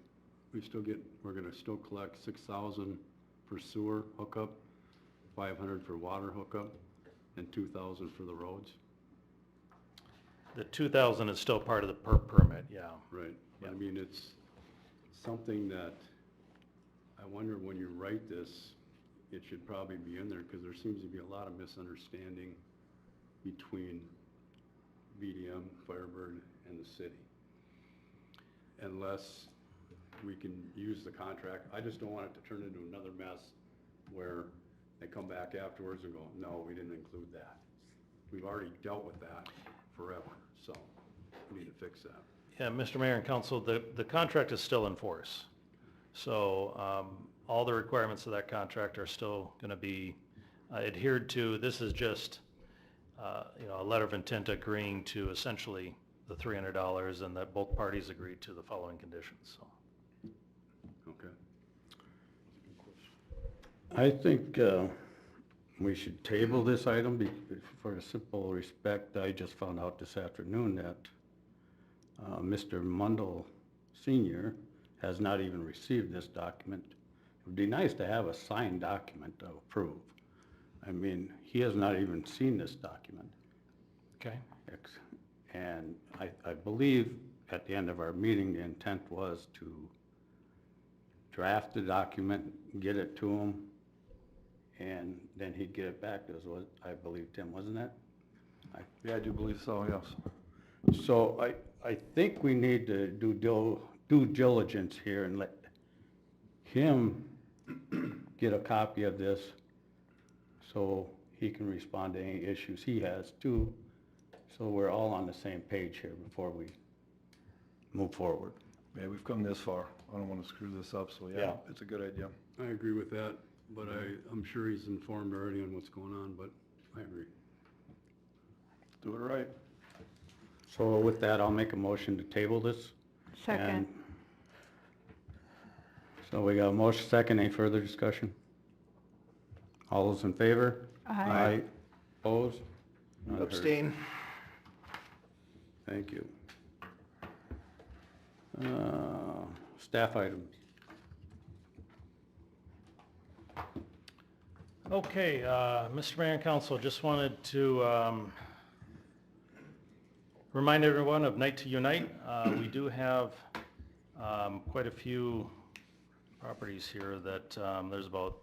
we're gonna still collect 6,000 for sewer hookup, 500 for water hookup, and 2,000 for the roads? The 2,000 is still part of the permit, yeah. Right. Yeah. I mean, it's something that I wonder, when you write this, it should probably be in there, because there seems to be a lot of misunderstanding between BDM, Firebird, and the city. Unless we can use the contract, I just don't want it to turn into another mess where they come back afterwards and go, no, we didn't include that. We've already dealt with that forever, so we need to fix that. Yeah, Mr. Mayor and Council, the contract is still in force. So all the requirements of that contract are still going to be adhered to. This is just a letter of intent agreeing to essentially the $300, and that both parties agreed to the following conditions. So. Okay. I think we should table this item for the simple respect. I just found out this afternoon that Mr. Mundell Senior has not even received this document. It would be nice to have a signed document to approve. I mean, he has not even seen this document. Okay. And I believe at the end of our meeting, the intent was to draft the document, get it to him, and then he'd get it back to us, I believe, Tim, wasn't that? Yeah, I do believe so, yes. So I think we need to do due diligence here and let him get a copy of this so he can respond to any issues he has too, so we're all on the same page here before we move forward. Yeah, we've come this far. I don't want to screw this up, so yeah, Yeah. it's a good idea. I agree with that, but I'm sure he's informed already on what's going on, but I agree. Do it right. So with that, I'll make a motion to table this. Second. And so we got a motion, second, any further discussion? All those in favor? Aye. Opposed? None heard. Abstain. Thank you. Staff items. Okay, Mr. Mayor and Council, just wanted to remind everyone of Night to Unite. We do have quite a few properties here that there's about,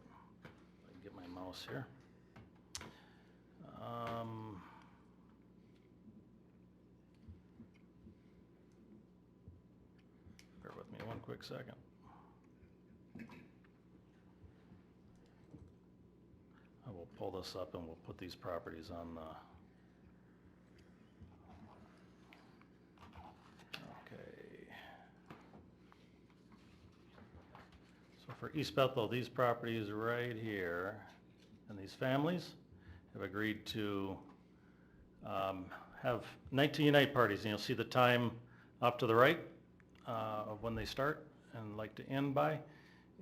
I can get my mouse here. Bear with me one quick second. I will pull this up and we'll put these properties on the for East Bethel, these properties right here, and these families have agreed to have Night to Unite parties, and you'll see the time off to the right of when they start and like to end by.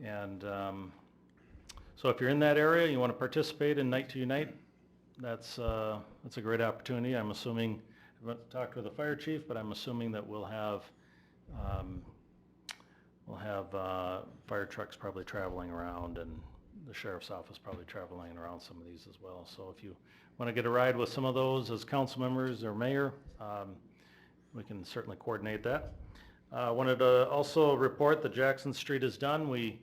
And so if you're in that area, you want to participate in Night to Unite, that's a great opportunity. I'm assuming, I haven't talked with the fire chief, but I'm assuming that we'll have fire trucks probably traveling around, and the sheriff's office probably traveling around some of these as well. So if you want to get a ride with some of those as council members or mayor, we can certainly coordinate that. I wanted to also report that Jackson Street is done. We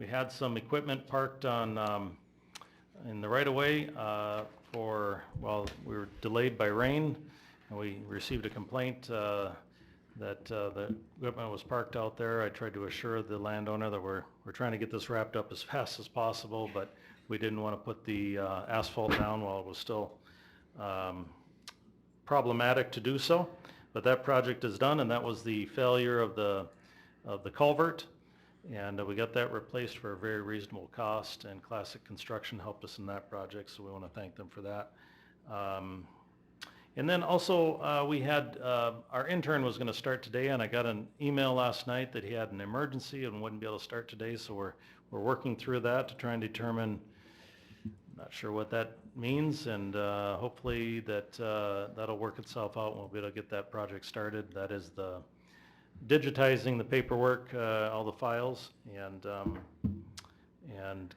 had some equipment parked on in the right-of-way while we were delayed by rain, and we received a complaint that the equipment was parked out there. I tried to assure the landowner that we're trying to get this wrapped up as fast as possible, but we didn't want to put the asphalt down while it was still problematic to do so. But that project is done, and that was the failure of the culvert, and we got that replaced for a very reasonable cost, and Classic Construction helped us in that project, so we want to thank them for that. And then also, we had, our intern was going to start today, and I got an email last night that he had an emergency and wouldn't be able to start today, so we're working through that to try and determine, not sure what that means, and hopefully that'll work itself out and we'll be able to get that project started. That is the digitizing the paperwork, all the files, and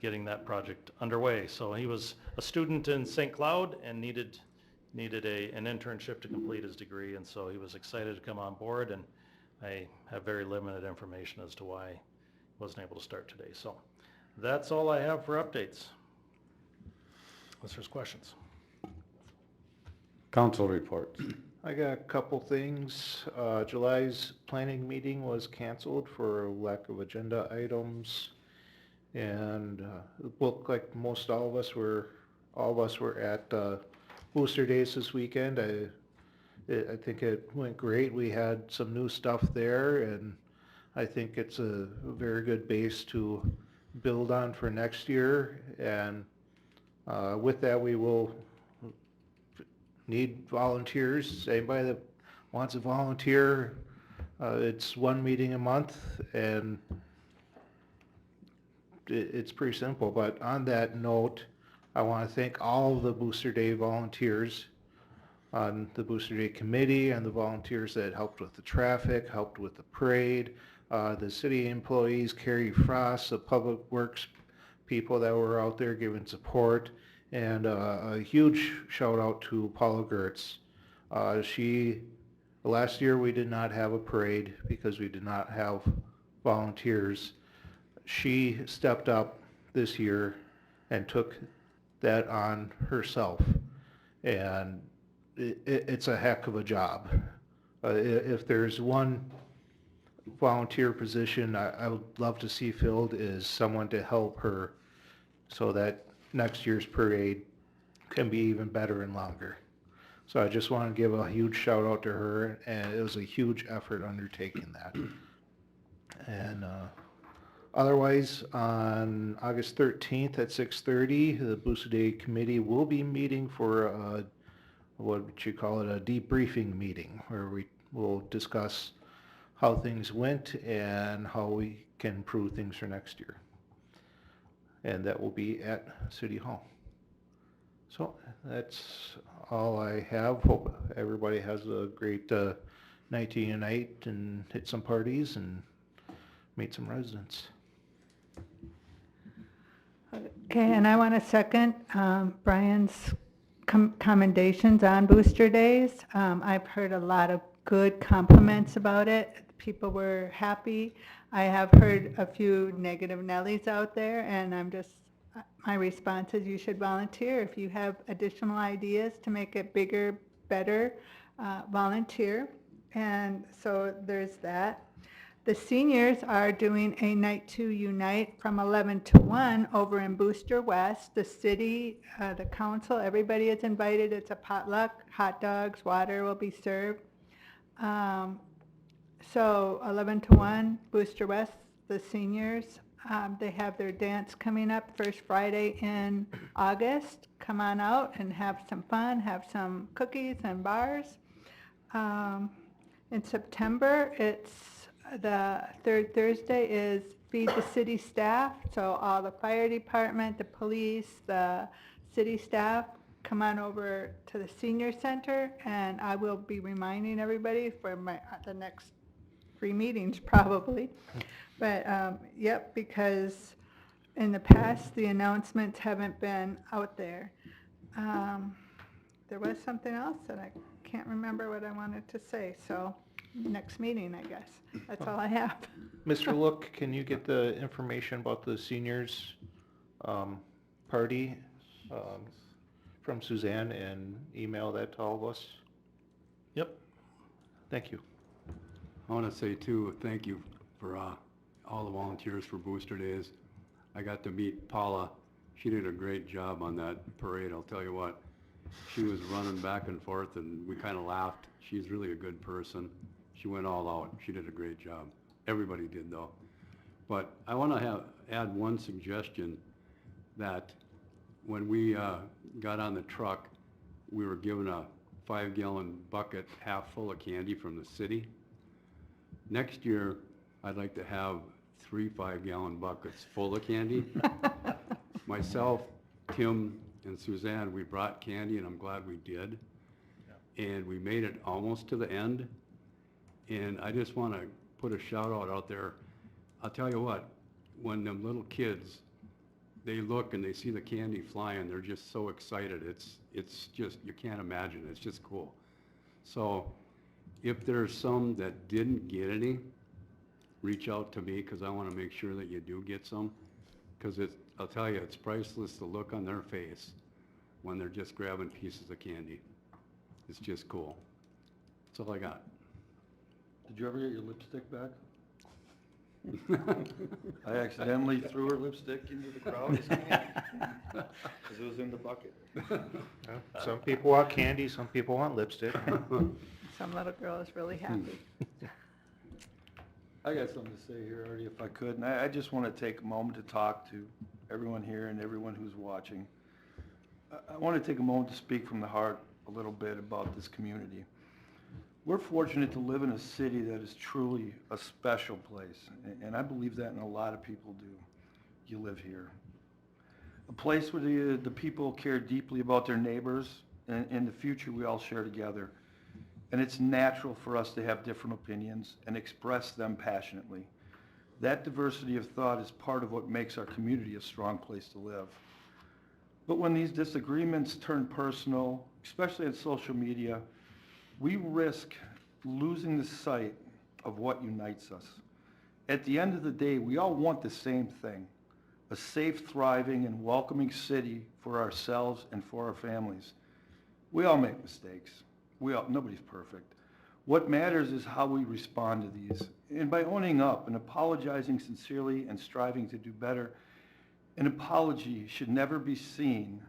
getting that project underway. So he was a student in St. Cloud and needed an internship to complete his degree, and so he was excited to come on board, and I have very limited information as to why he wasn't able to start today. So that's all I have for updates. Unless there's questions. Council reports. I got a couple things. July's planning meeting was canceled for lack of agenda items, and it looked like all of us were at Booster Days this weekend. I think it went great. We had some new stuff there, and I think it's a very good base to build on for next year. And with that, we will need volunteers. Anybody that wants to volunteer, it's one meeting a month, and it's pretty simple. But on that note, I want to thank all of the Booster Day volunteers on the Booster Day committee and the volunteers that helped with the traffic, helped with the parade, the city employees, Carrie Frost, the public works people that were out there giving support, and a huge shout out to Paula Gertz. Last year we did not have a parade because we did not have volunteers. She stepped up this year and took that on herself, and it's a heck of a job. If there's one volunteer position I would love to see filled, is someone to help her so that next year's parade can be even better and longer. So I just want to give a huge shout out to her, and it was a huge effort undertaking that. And otherwise, on August 13th at 6:30, the Booster Day Committee will be meeting for what would you call it, a debriefing meeting, where we will discuss how things went and how we can improve things for next year. And that will be at City Hall. So that's all I have. Hope everybody has a great night to unite and hit some parties and meet some residents. Okay, and I want to second Brian's commendations on Booster Days. I've heard a lot of good compliments about it. People were happy. I have heard a few negative Nellies out there, and my response is you should volunteer. If you have additional ideas to make it bigger, better, volunteer. And so there's that. The seniors are doing a Night to Unite from 11 to 1 over in Booster West. The city, the council, everybody is invited. It's a potluck. Hot dogs, water will be served. So 11 to 1, Booster West, the seniors. They have their dance coming up first Friday in August. Come on out and have some fun, have some cookies and bars. In September, it's the third Thursday is Feed the City Staff. So all the fire department, the police, the city staff, come on over to the senior center, and I will be reminding everybody for the next 3 meetings probably. But, yep, because in the past, the announcements haven't been out there. There was something else that I can't remember what I wanted to say, so next meeting, I guess. That's all I have. Mr. Look, can you get the information about the seniors party from Suzanne and email that to all of us? Yep. Thank you. I want to say too, thank you for all the volunteers for Booster Days. I got to meet Paula. She did a great job on that parade, I'll tell you what. She was running back and forth and we kind of laughed. She's really a good person. She went all out. She did a great job. Everybody did though. But I want to add one suggestion, that when we got on the truck, we were given a 5-gallon bucket half full of candy from the city. Next year, I'd like to have 3 5-gallon buckets full of candy. Myself, Tim, and Suzanne, we brought candy, and I'm glad we did. And we made it almost to the end. And I just want to put a shout out there. I'll tell you what, when them little kids, they look and they see the candy flying, they're just so excited. It's just, you can't imagine. It's just cool. So if there's some that didn't get any, reach out to me, because I want to make sure that you do get some. Because I'll tell you, it's priceless, the look on their face when they're just grabbing pieces of candy. It's just cool. That's all I got. Did you ever get your lipstick back? I accidentally threw her lipstick into the crowd because it was in the bucket. Some people want candy, some people want lipstick. Some little girl is really happy. I got something to say here, Artie, if I could, and I just want to take a moment to talk to everyone here and everyone who's watching. I want to take a moment to speak from the heart a little bit about this community. We're fortunate to live in a city that is truly a special place, and I believe that, and a lot of people do. You live here. A place where the people care deeply about their neighbors and the future we all share together. And it's natural for us to have different opinions and express them passionately. That diversity of thought is part of what makes our community a strong place to live. But when these disagreements turn personal, especially on social media, we risk losing the sight of what unites us. At the end of the day, we all want the same thing, a safe, thriving, and welcoming city for ourselves and for our families. We all make mistakes. Nobody's perfect. What matters is how we respond to these. And by owning up and apologizing sincerely and striving to do better, an apology should never be seen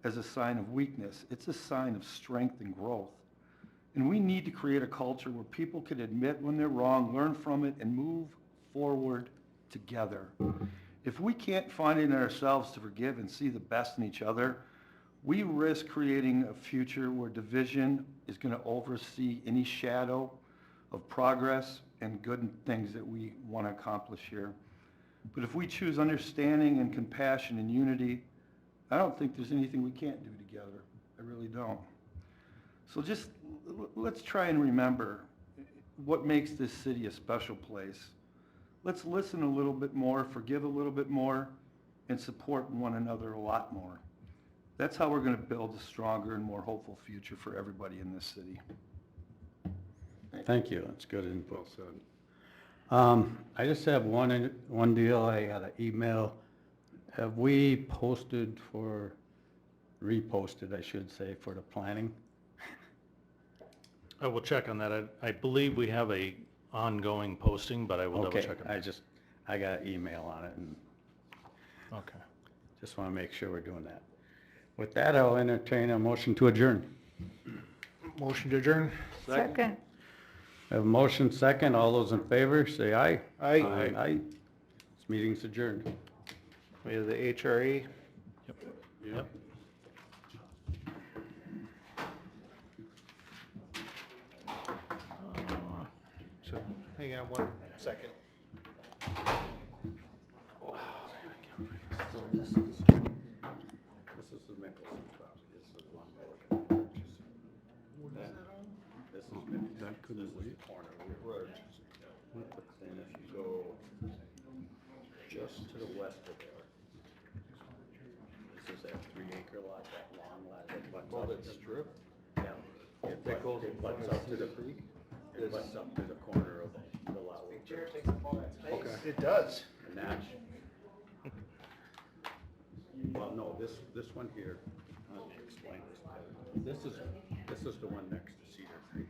as a sign of weakness. It's a sign of strength and growth. And we need to create a culture where people can admit when they're wrong, learn from it, and move forward together. If we can't find it in ourselves to forgive and see the best in each other, we risk creating a future where division is going to oversee any shadow of progress and good things that we want to accomplish here. But if we choose understanding and compassion and unity, I don't think there's anything we can't do together. I really don't. So just let's try and remember what makes this city a special place. Let's listen a little bit more, forgive a little bit more, and support one another a lot more. That's how we're going to build a stronger and more hopeful future for everybody in this city. Thank you, that's good input. Well said. I just have one deal. I got an email. Have we reposted, I should say, for the planning? I will check on that. I believe we have a ongoing posting, but I will double Okay, check on that. I got an email on it and Okay. just want to make sure we're doing that. With that, I'll entertain a motion to adjourn. Motion to adjourn? Second. I have a motion second. All those in favor, say aye. Aye. Aye. Meeting's adjourned. We have the HRA. Yep. So, hang on one second. This is the Mickelson property, this is the one we're looking at purchasing. This is Mickelson. That couldn't This is wait. the corner we're purchasing. And if you go just to the west of there, this is that 3 acre lot, that long lot that butts up. that strip? Yeah. It butts up to the creek. It butts up to the corner of the lot. we're purchasing. Okay. It does. And that's, well, no, this one here, let me explain this. This is the one next to Cedar Creek.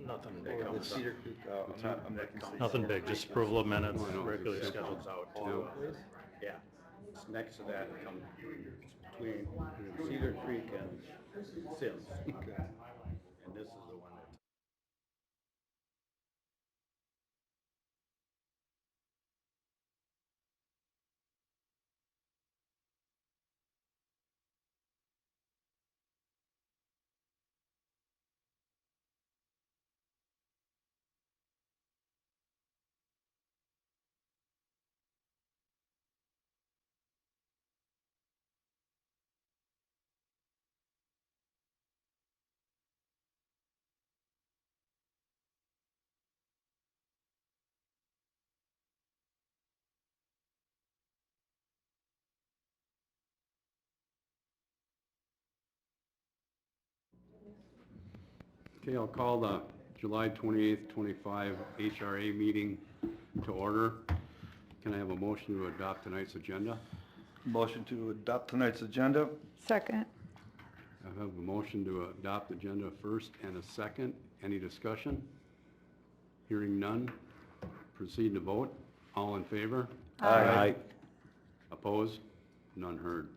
Nothing That big. comes up. Creek, That comes Nothing big, just approval of minutes, Oh, I know. regularly It scheduled. comes out to, yeah, it's next to that, it comes between Cedar Creek and Sims. And this is the one that. Okay, I'll call the July 28th, 25 HRA meeting to order. Can I have a motion to adopt tonight's agenda? Motion to adopt tonight's agenda. Second. I have a motion to adopt agenda first and a second. Any discussion? Hearing none. Proceed to vote. All in favor? Aye. Opposed? None heard.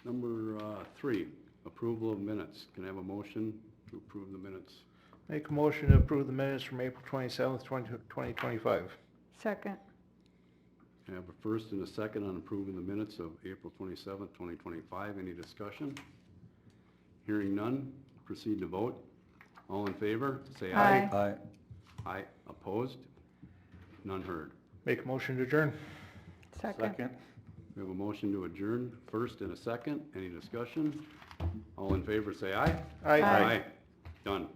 Number 3, approval of minutes. Can I have a motion to approve the minutes? Make a motion to approve the minutes from April 27th, 2025. Second. Can I have a first and a second on approving the minutes of April 27th, 2025? Any discussion? Hearing none. Proceed to vote. All in favor, say aye. Aye. Aye. Aye. Opposed? None heard. Make a motion to adjourn. Second. We have a motion to adjourn, first and a second. Any discussion? All in favor, say aye. Aye. Aye. Done.